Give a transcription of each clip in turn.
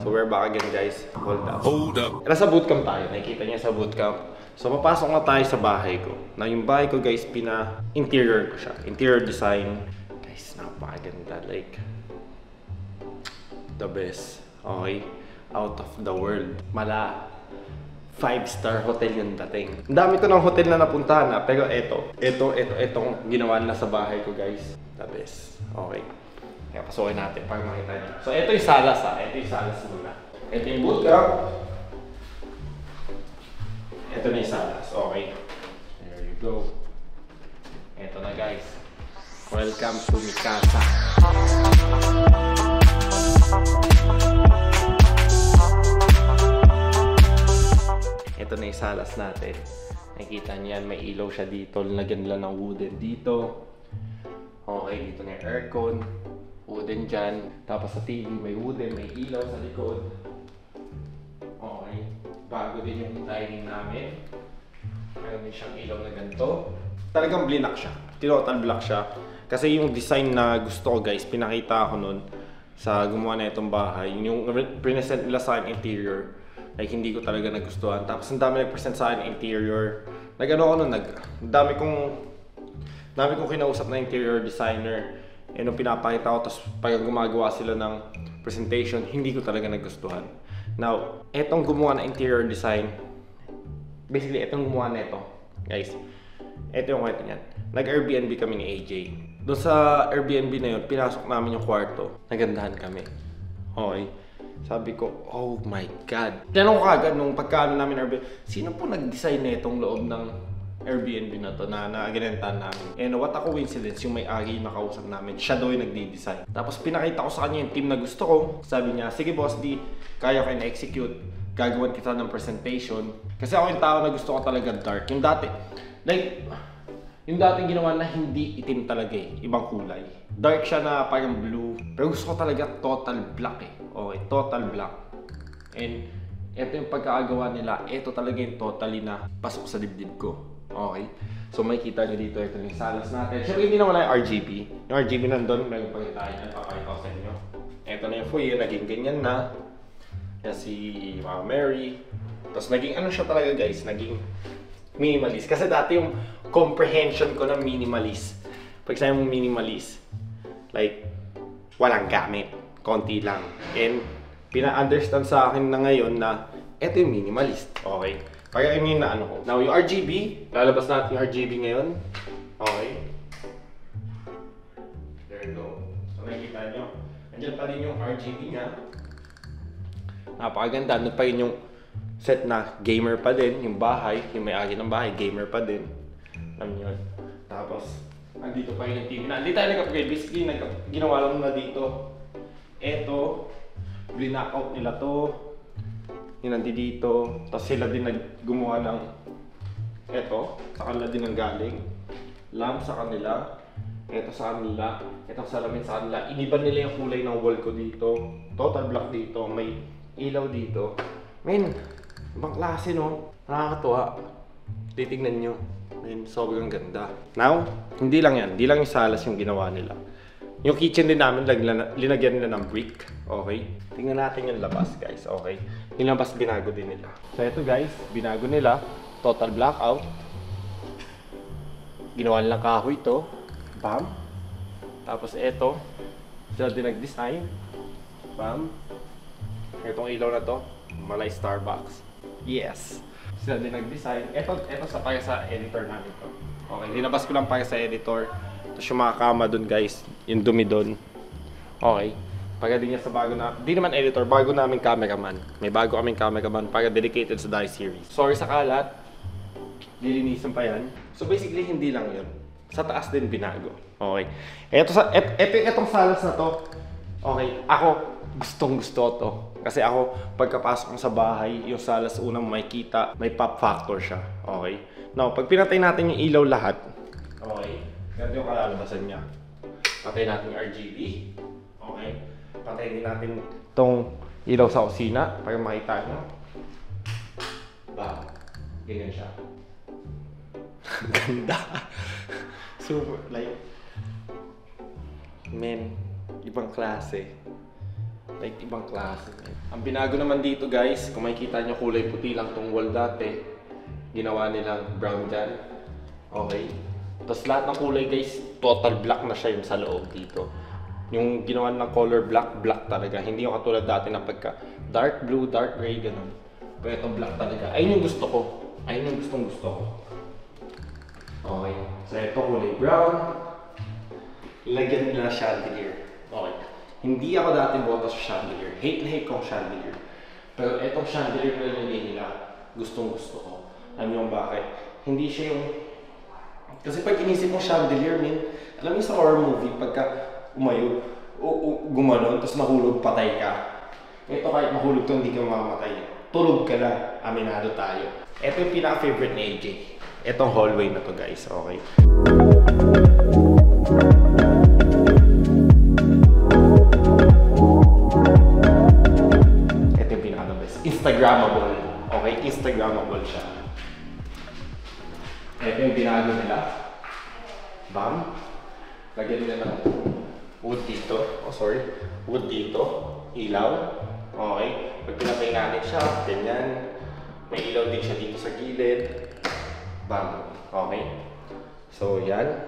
So we're back again guys. Hold up. Nasa bootcamp tayo. Nakikita niya sa bootcamp. So papasok na tayo sa bahay ko. Na yung bahay ko guys, interior ko siya. Interior design. Guys, napakaganda. Like, the best. Okay? Out of the world. Mala. 5-star hotel yung dating. Ang dami ko ng hotel na napuntahan na. Pero etong ginawa na sa bahay ko guys. The best. Okay? Kaya pasukin natin para makita niyo. So, ito yung salas ha. Ito yung salas muna. Ito yung bootcamp. Ito na yung salas. Okay. There you go. Ito na guys. Welcome to Mikasa. Ito na yung salas natin. Nakikita niyo yan. May ilaw siya dito. Lagyan nila ng wooden dito. Okay. Dito na yung aircon. Wooden dyan. Tapos sa TV may wooden, may ilaw sa likod. Okay. Bago din yung dining namin. Meron din siyang ilaw na ganito. Talagang blinak siya. Total black siya. Kasi yung design na gusto ko guys, pinakita ako nun sa gumawa na itong bahay. Yung present nila sa akin interior. Like hindi ko talaga nagustuhan. Tapos ang dami nag-present sa akin interior. Nag-ano ako nun, dami kong kinausap na interior designer. Nung pinapakita ko, tapos pag gumagawa sila ng presentation, hindi ko talaga nagustuhan. Now, etong gumawa na interior design, basically, etong gumawa na ito, guys. Ito yung kwento niyan. Nag-Airbnb kami ni AJ. Doon sa Airbnb na yun, pinasok namin yung kwarto. Nagandahan kami. Okay. Sabi ko, oh my God. Tinanong ko agad nung pagkaano namin Airbnb, sino po nag-design na itong loob ng Airbnb na to na ginentahan namin. And what a coincidence, yung may-ari yung nakausap namin, siya daw yung nagdi-design. Tapos pinakita ko sa kanya yung team na gusto ko. Sabi niya, sige boss, di kaya ko na-execute. Gagawan kita ng presentation. Kasi ako yung tao na gusto ko talaga dark. Yung dati, like, yung dati ginawa na hindi itim talaga eh. Ibang kulay. Dark siya na parang blue. Pero gusto ko talaga total black eh. Okay, total black. And ito yung pagkakagawa nila. Ito talaga yung totally na pasok sa dibdib ko. Okay. So makikita nyo dito, ito yung salas natin. Siyempre hindi naman yung RGB. Yung RGB nandun, may pagkita nyo. Papakita ko sa inyo. Ito na yung foyer, naging ganyan na. Yan si Mama Mary. Tapos naging ano siya talaga guys, naging minimalist. Kasi dati yung comprehension ko ng minimalist. Pag sabi mong minimalist, like, walang gamit. Konti lang. And pina-understand sa akin na ngayon na ito yung minimalist. Okay. Kaya yun na ano ko. Now, yung RGB, lalabas natin yung RGB ngayon. Okay. There you go. So, nakikita nyo. Nandiyan pa rin yung RGB niya. Napakaganda. Ano pa yun yung set na gamer pa din. Yung bahay, yung may-ari ng bahay, gamer pa din. Alam nyo yun. Tapos, andito pa yun yung TV na. Hindi tayo nag-upgrade. Basically, ginawa lang na dito. Eto, blackout nila to. Yung nandito, tapos sila din gumawa ng eto, sa kanila din ang galing. Lamp sa kanila, eto sa kanila, etong salamin sa kanila. Iniban nila yung kulay ng wall ko dito. Total black dito, may ilaw dito. Men, ibang klase no? Nakakatuwa. Titignan nyo. Men, sobrang ganda. Now, hindi lang yan. Hindi lang yung salas yung ginawa nila. Yung kitchen din namin, linagyan nila ng brick. Okay? Tingnan natin yung labas, guys. Okay? Yung labas, binago din nila. So, ito guys, binago nila. Total blackout. Ginawa nilang kahoy ito. Bam. Tapos, ito. Sila din nag-design. Bam. Itong ilaw na to, Malay Starbucks. Yes! Sila din nag-design. Ito para sa editor namin to. Okay, linabas ko lang para sa editor. Tapos yung mga kama dun guys, yung dumi dun. Okay. Para din niya sa bago na, di naman editor, bago namin cameraman. May bago kaming cameraman para dedicated sa Dice Series. Sorry sa kalat, lilinisan pa yan. So basically, hindi lang yun. Sa taas din binago. Okay. Etong salas na to, okay, ako gustong gusto to. Kasi ako, pagkapasok ko sa bahay, yung salas unang makikita, may pop factor siya. Okay. Now, pag pinatay natin yung ilaw lahat, okay, ganito yung kalalabasan niya. Patay natin yung RGB. Okay. Patay din natin itong ilaw sa kusina para makita nyo. Ba? Ganyan siya. Ganda. Super, like, men, ibang klase. Like, ibang klase. Ang binago naman dito guys, kung makikita nyo kulay puti lang tong wall dati, ginawa nilang brown dyan. Okay. Tapos lahat ng kulay guys, total black na siya yung sa loob dito. Yung ginawa ng color black, black talaga. Hindi yung katulad dati na pagka dark blue, dark gray, ganun. Pero ito black talaga. Ayun yung gusto ko. Ayun yung gustong gusto ko. Okay. So ito kulay brown. Lagyan nila chandelier. Okay. Hindi ako dati boto sa chandelier. Hate na hate ko ang chandelier. Pero etong chandelier na nilagay nila, gustong gusto ko. Alam niyo bakit? Hindi siya yung... Kasi pag inisip mo chandelier, alam niyo sa horror movie, pagka umayo, gumanon, tapos nahulog, patay ka. Ito kahit mahulog to, hindi ka mamamatay. Tulog ka lang, aminado tayo. Ito yung pinaka-favorite ni AJ. Itong hallway na to guys, okay? Ito yung pinaka-best. Instagrammable. Okay? Instagrammable siya. Ito yung binago nila. Bam. Lagyan nila ng wood dito. Oh, sorry. Wood dito. Ilaw. Okay. Pag pinapay natin siya, ganyan. May ilaw din siya dito sa gilid. Bam. Okay. So, yan.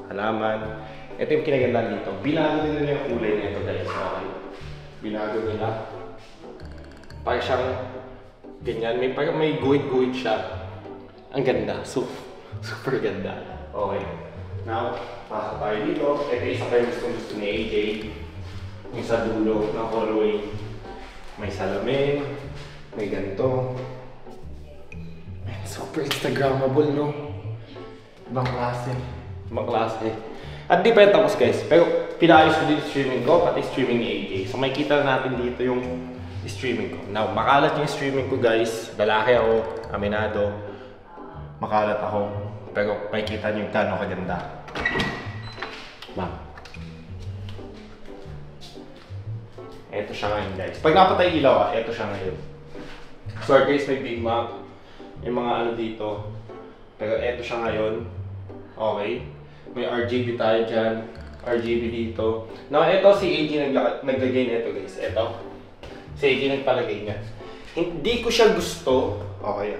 Halaman. Ito yung kinagandaan dito. Binago nila yung kulay nito guys. Okay. Binago nila. Parang siyang ganyan. May guhit-guhit siya. Ang ganda. Super ganda. Okay. Now, pasok tayo dito. Ito isa pa yung gusto ni AJ. Yung sa dulo ng hallway. May salamin. May ganito. Super Instagrammable, no? Ibang klase. Ibang klase. At di pa yung tapos guys. Pero pinaayos ko dito streaming ko, pati streaming ni AJ. So makikita natin dito yung streaming ko. Now, makalat yung streaming ko guys. Lalaki ako, aminado. Makalat ako. Pero makikita nyo yung gano'ng kaganda. Bam. Ito siya ngayon guys. Pag napatay ilaw ito siya ngayon. Sorry guys, may Big Mac. Yung mga ano dito. Pero ito siya ngayon. Okay. May RGB tayo dyan. RGB dito. Now, ito si AJ naglagay nito guys. Ito. Si AJ nagpalagay niya. Hindi ko siya gusto. Okay.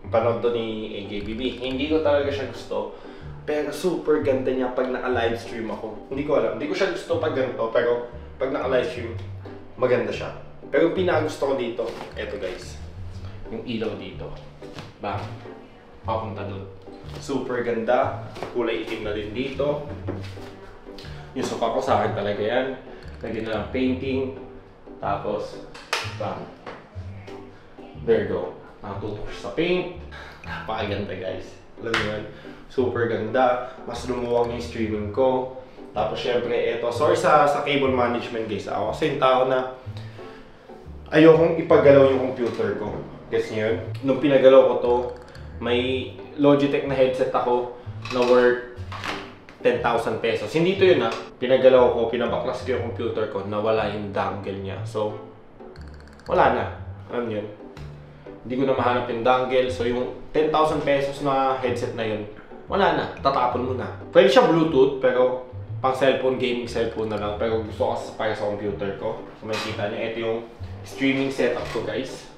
Panood to ni AJBB. Hindi ko talaga siya gusto. Pero super ganda niya pag naka-live stream ako. Hindi ko alam. Hindi ko siya gusto pag ganito. Pero pag naka-live stream, maganda siya. Pero yung pinakagusto ko dito, eto guys. Yung ilaw dito. Bam. Papunta dun. Super ganda. Kulay itim na din dito. Yung sofa ko sa akin talaga yan. Lagyan na ng painting. Tapos, bam. There you go. Nakatutok sa paint. Napakaganda guys. Alam mo yan. Super ganda. Mas lumuwag yung streaming ko. Tapos syempre eto. Sorry sa cable management guys. Ako kasi yung tao na ayokong ipagalaw yung computer ko. Guess nyo yun? Nung pinagalaw ko to, may Logitech na headset ako na worth 10,000 pesos. Hindi to yun ha. Pinagalaw ko, pinabaklas ko yung computer ko, nawala yung dongle niya. So, wala na. Alam nyo yun? Hindi ko na mahanap yung dongle. So, yung 10,000 pesos na headset na yun, wala na. Tatapon mo na. Pwede siya Bluetooth, pero pang cellphone, gaming cellphone na lang. Pero gusto ko para sa computer ko. So, makikita nyo, ito yung streaming setup ko guys.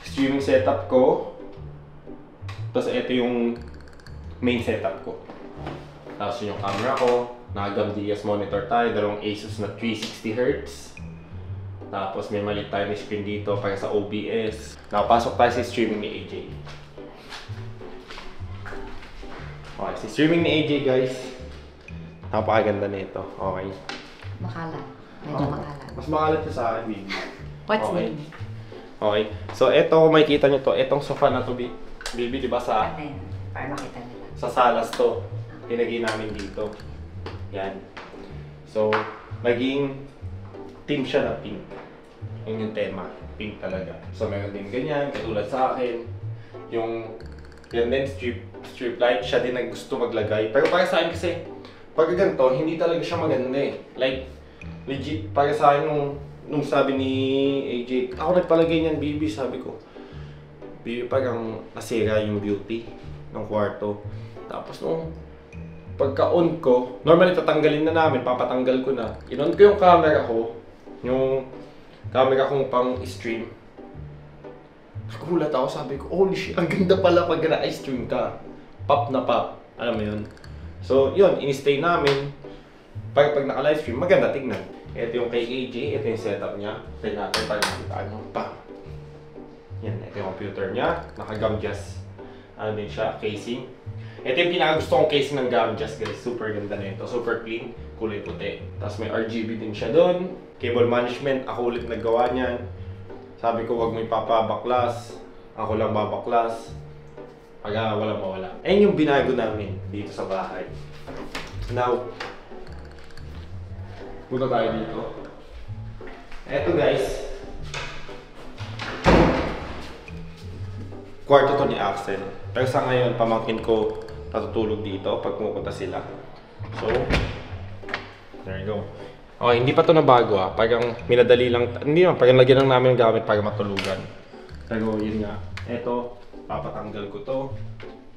Streaming setup ko. Tapos ito yung main setup ko. Tapos yun yung camera ko. Naka-GAMDS monitor tayo. Dalawang Asus na 360Hz. Tapos may maliit tayo na screen dito para sa OBS. Nakapasok tayo sa streaming ni AJ. Okay, sa streaming ni AJ guys. Napakaganda na ito. Okay. Makalat. Medyo makalat. Mas makalat siya sa akin, baby. What's okay. name? Okay. So ito, kung makikita nyo to, itong sofa na to, baby, di ba sa... Ano yun? Para makita nila. Sa salas to. Hinagay namin dito. Yan. So, maging team siya na pink. Yun yung tema. Pink talaga. So, meron din ganyan, katulad sa akin. Yung, yan din, strip light, siya din gusto maglagay. Pero para sa akin kasi, pag ganito, hindi talaga siya maganda eh. Like, legit, para sa akin nung sabi ni AJ, ako nagpalagay niyan, baby, sabi ko. Baby, parang nasira yung beauty ng kwarto. Tapos nung pagka-on ko, normally tatanggalin na namin, papatanggal ko na. In-on ko yung camera ko, yung camera kong pang-stream. Nagulat ako, sabi ko, holy shit, ang ganda pala pag na-stream ka. Pop na pop, alam mo yun. So, yun, in-stay namin. Pag naka-livestream, maganda tignan. Ito yung kay AJ, ito yung setup niya. Tignan natin para makita nyo. Pa! Yan, ito yung computer niya. Naka-Gamjas. Ano din siya, casing. Ito yung pinakagusto kong casing ng Gamjas, guys. Super ganda na ito. Super clean, kulay puti. Tapos may RGB din siya doon. Cable management, ako ulit naggawa niyan. Sabi ko, wag mo ipapabaklas. Ako lang babaklas. Pag walang mawala. Ayun yung binago namin dito sa bahay. Now, punta tayo dito. Eto guys. Kwarto to ni Axel. Pero sa ngayon, pamangkin ko natutulog dito pag pumupunta sila. So, there you go. Okay, hindi pa to nabago ah. Parang minadali lang. Hindi naman, parang lagyan lang namin ng gamit para matulugan. Pero yun nga. Eto, papatanggal ko to.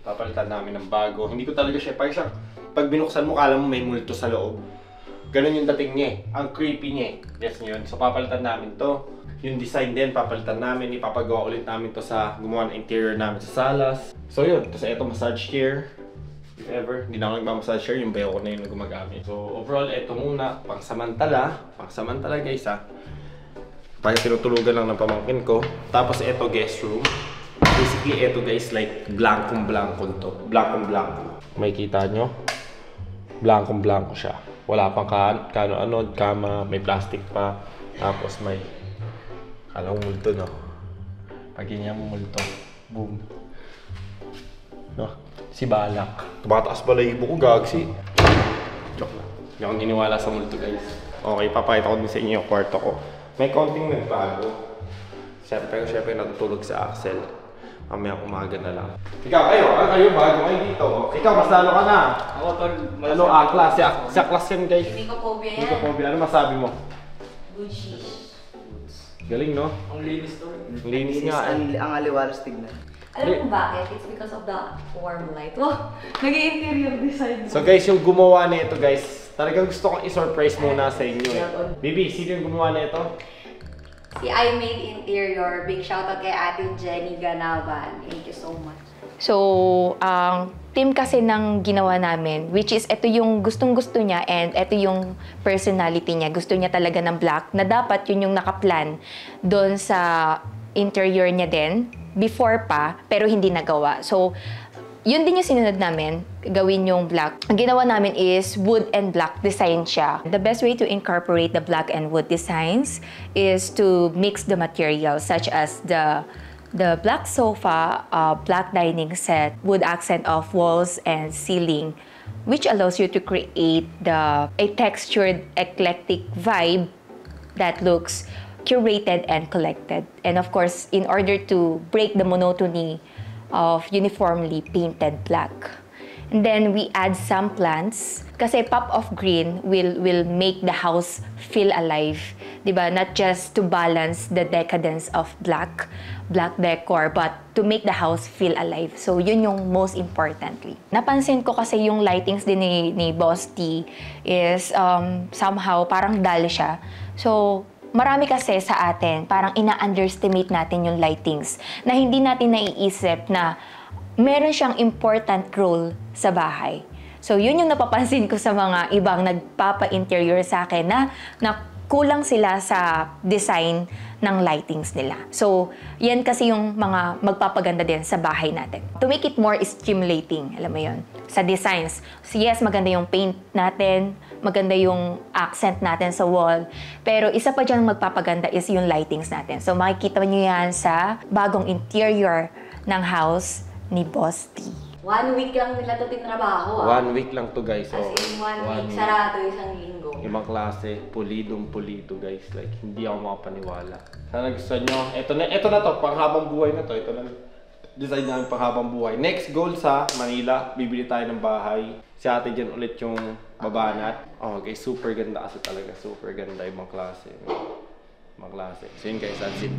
Papalitan namin ng bago. Hindi ko talaga siya, parang siya, pag binuksan mo, kala mo may multo sa loob. Ganun yung dating niya eh. Ang creepy niya eh. Yes yun. So papalitan namin to. Yung design din, papalitan namin. Ipapagawa ulit namin to sa gumawa ng interior namin sa salas. So yun. Tapos ito massage chair. If ever, hindi na ako nagmamassage chair. Yung bayo ko na yun na gumagamit. So overall, ito muna. Pangsamantala. Pangsamantala guys ha. Parang tinutulugan lang ng pamangkin ko. Tapos ito guest room. Basically ito guys like blankong-blankong to. Blankong-blanko. May kita nyo? Blankong-blanko siya. Wala pang kano-ano, kama, may plastic pa. Tapos may kalong multo, no? Pag ganyan mo multo, boom. No? Si Balak. Tumataas pala yung ibo ko, gagsi. Joke lang. Hindi ako niniwala sa multo, guys. Okay, papakita ko din sa inyo yung kwarto ko. May konting nagbago. Siyempre natutulog sa Axel. Mamaya umaga na lang. Ikaw, kayo bago kayo dito. Ikaw, mas lalo ka na. Ako, tol. Ano, class? Si class yan, guys. Nicophobia yan. Nicophobia. Ano masabi mo? Good shit. Galing, no? Ang linis to. Ang linis nga. Ang aliwalas tignan. Alam mo bakit? It's because of the warm light. Oh, nag-interior design. So guys, yung gumawa na ito, guys, talagang gusto kong i-surprise muna sa inyo eh. Bibi, sino yung gumawa na ito? Si I Made Interior. Big shoutout kay Ate Jenny Ganaban. Thank you so much. So, ang team kasi ng ginawa namin, which is ito yung gustong-gusto niya and ito yung personality niya. Gusto niya talaga ng black na dapat yun yung nakaplan doon sa interior niya din before pa, pero hindi nagawa. So, yun din yung sinunod namin, gawin yung black. Ang ginawa namin is wood and black design siya. The best way to incorporate the black and wood designs is to mix the materials such as the black sofa, black dining set, wood accent of walls and ceiling, which allows you to create a textured, eclectic vibe that looks curated and collected. And of course, in order to break the monotony of uniformly painted black. And then we add some plants kasi pop of green will make the house feel alive, 'di ba? Not just to balance the decadence of black decor, but to make the house feel alive. So yun yung most importantly. Napansin ko kasi yung lightings din ni Boss T is somehow parang dull siya. So marami kasi sa atin, parang ina-underestimate natin yung lightings na hindi natin naiisip na meron siyang important role sa bahay. So, yun yung napapansin ko sa mga ibang nagpapa-interior sa akin na kulang sila sa design ng lightings nila. So, yan kasi yung mga magpapaganda din sa bahay natin. To make it more stimulating, alam mo yun, sa designs. So, yes, maganda yung paint natin, maganda yung accent natin sa wall, pero isa pa dyan magpapaganda is yung lightings natin. So, makikita nyo yan sa bagong interior ng house ni Boss T. 1 week lang nila ito tinrabaho. 1 week lang to guys. As in 1 week, sarado isang linggo. Ibang klase, pulidong-pulido guys. Like, hindi ako makapaniwala. Sana gusto nyo. Ito na to, panghabang buhay na to. Ito na design namin panghabang buhay. Next goal sa Manila, bibili tayo ng bahay. Si ate dyan ulit yung babanat. Oh guys, super ganda kasi talaga. Super ganda, ibang klase. Ibang klase. So yun guys, that's it.